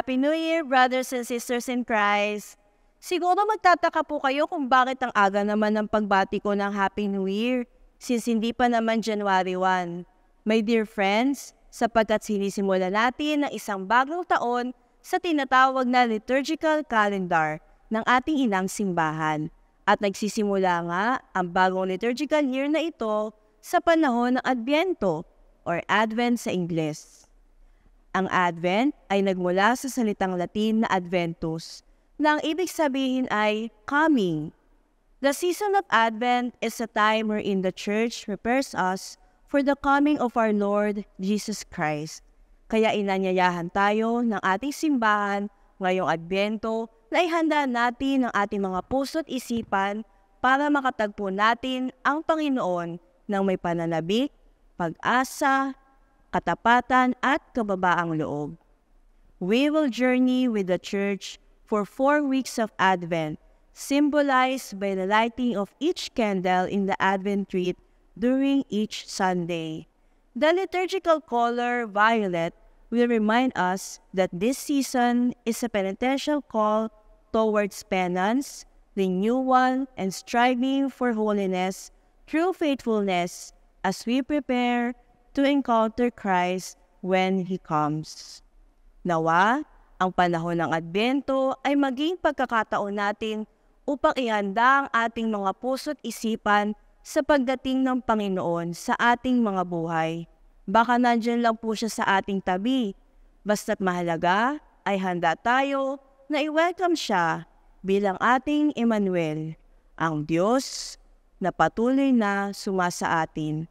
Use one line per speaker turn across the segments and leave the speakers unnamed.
Happy New Year, brothers and sisters in Christ! Siguro magtataka po kayo kung bakit ang aga naman ng pagbati ko ng Happy New Year since hindi pa naman January 1. My dear friends, sapagkat sinisimula natin ang isang bagong taon sa tinatawag na liturgical calendar ng ating inang simbahan. At nagsisimula nga ang bagong liturgical year na ito sa panahon ng Adbyento or Advent sa Ingles. Ang Advent ay nagmula sa salitang Latin na Adventus, na ang ibig sabihin ay coming. The season of Advent is a time wherein the Church prepares us for the coming of our Lord Jesus Christ. Kaya inanyayahan tayo ng ating simbahan ngayong Adbyento na ihanda natin ang ating mga puso't isipan para makatagpo natin ang Panginoon ng may pananabik, pag-asa, katapatan at kababaang loob. We will journey with the Church for 4 weeks of Advent, symbolized by the lighting of each candle in the Advent wreath during each Sunday. The liturgical color violet will remind us that this season is a penitential call towards penance, renewal, and striving for holiness through faithfulness as we prepare to encounter Christ when He comes. Nawa, ang panahon ng Adbyento ay maging pagkakataon natin upang ihanda ang ating mga puso't isipan sa pagdating ng Panginoon sa ating mga buhay. Baka nandyan lang po siya sa ating tabi. Basta't mahalaga ay handa tayo na i-welcome siya bilang ating Emmanuel, ang Diyos na patuloy na sumasa atin.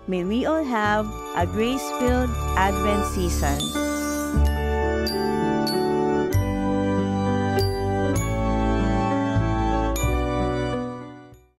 May we all have a grace-filled Advent season.